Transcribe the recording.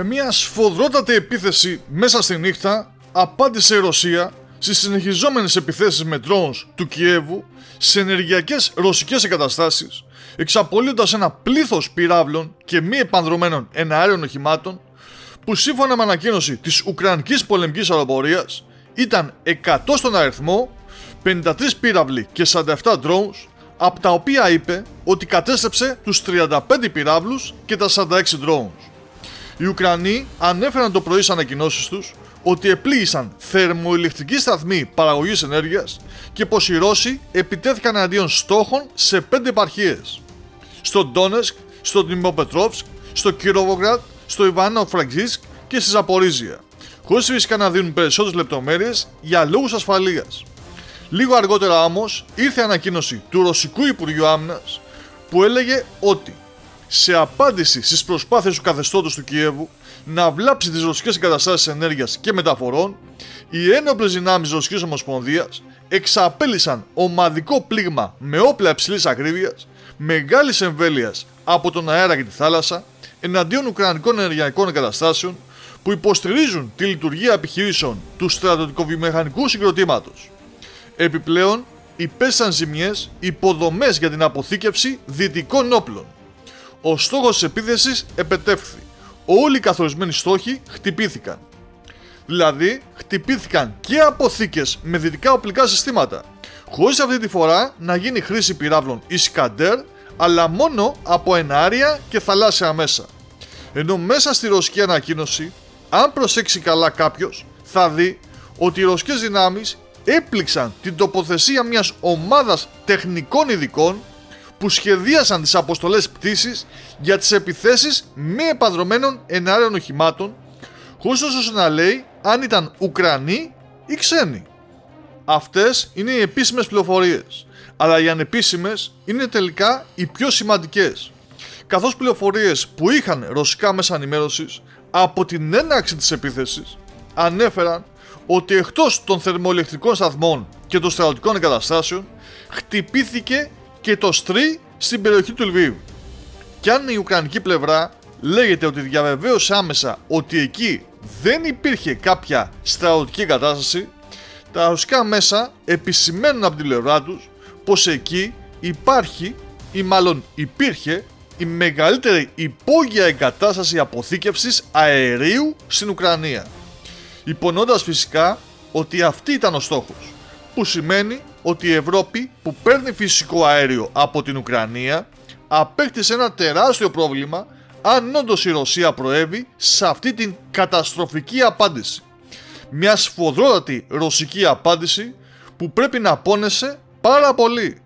Με μια σφοδρότατη επίθεση μέσα στη νύχτα, απάντησε η Ρωσία στις συνεχιζόμενες επιθέσεις με drones του Κιέβου σε ενεργειακές ρωσικές εγκαταστάσεις, εξαπολύοντας ένα πλήθος πυράβλων και μη επανδρωμένων εναέριων οχημάτων, που σύμφωνα με ανακοίνωση της Ουκρανικής πολεμικής αεροπορίας ήταν 100 στον αριθμό, 53 πύραυλοι και 47 drones, από τα οποία είπε ότι κατέστρεψε τους 35 πυράβλους και τα 46 drones. Οι Ουκρανοί ανέφεραν το πρωί στις ανακοινώσεις τους ότι επλήγησαν θερμοηλεκτρικοί σταθμοί παραγωγής ενέργειας και πως οι Ρώσοι επιτέθηκαν εναντίον στόχων σε 5 επαρχίες: στο Ντόνεσκ, στο Ντνιπροπετρόβσκ, στο Κιρόβογραντ, στο Ιβάνο-Φραγκίσκ και στη Ζαπορίζια, χωρίς φυσικά να δίνουν περισσότερες λεπτομέρειες για λόγους ασφαλείας. Λίγο αργότερα όμως ήρθε ανακοίνωση του Ρωσικού Υπουργείου Άμυνας που έλεγε ότι σε απάντηση στις προσπάθειες του καθεστώτος του Κιέβου να βλάψει τις ρωσικές εγκαταστάσεις ενέργειας και μεταφορών, οι ένοπλες δυνάμεις της Ρωσικής Ομοσπονδίας εξαπέλυσαν ομαδικό πλήγμα με όπλα υψηλής ακρίβειας, μεγάλης εμβέλειας από τον αέρα και τη θάλασσα, εναντίον ουκρανικών ενεργειακών εγκαταστάσεων που υποστηρίζουν τη λειτουργία επιχειρήσεων του στρατιωτικοβιομηχανικού συγκροτήματος. Επιπλέον, υπέστησαν ζημιές υποδομές για την αποθήκευση δυτικών όπλων. Ο στόχος της επίθεσης επετεύχθη. Όλοι οι καθορισμένοι στόχοι χτυπήθηκαν. Δηλαδή, χτυπήθηκαν και αποθήκες με δυτικά οπλικά συστήματα, χωρίς αυτή τη φορά να γίνει χρήση πυράβλων Ισκαντέρ, αλλά μόνο από εναέρια και θαλάσσια μέσα. Ενώ μέσα στη ρωσική ανακοίνωση, αν προσέξει καλά κάποιος, θα δει ότι οι ρωσικές δυνάμεις έπληξαν την τοποθεσία μιας ομάδας τεχνικών ειδικών που σχεδίασαν τις αποστολές πτήσης για τις επιθέσεις μη επανδρωμένων εναέριων οχημάτων, χωρίς ωστόσο να λέει αν ήταν Ουκρανοί ή ξένοι. Αυτές είναι οι επίσημες πληροφορίες, αλλά οι ανεπίσημες είναι τελικά οι πιο σημαντικές, καθώς πληροφορίες που είχαν ρωσικά μέσα ενημέρωσης από την έναρξη της επίθεσης ανέφεραν ότι εκτός των θερμοηλεκτρικών σταθμών και των στρατιωτικών εγκαταστάσεων χτυπήθηκε και το ΣΤΡΙ στην περιοχή του Λβίβ. Κι αν η Ουκρανική πλευρά λέγεται ότι διαβεβαίωσε άμεσα ότι εκεί δεν υπήρχε κάποια στρατιωτική εγκατάσταση, τα ρωσικά μέσα επισημαίνουν από την πλευρά τους πως εκεί υπάρχει ή μάλλον υπήρχε η μεγαλύτερη υπόγεια εγκατάσταση αποθήκευσης αερίου στην Ουκρανία, υπονοώντας φυσικά ότι αυτή ήταν ο στόχος, που σημαίνει ότι η Ευρώπη, που παίρνει φυσικό αέριο από την Ουκρανία, απέκτησε ένα τεράστιο πρόβλημα αν όντως η Ρωσία προέβη σε αυτή την καταστροφική απάντηση. Μια σφοδρότατη ρωσική απάντηση που πρέπει να πόνεσε πάρα πολύ.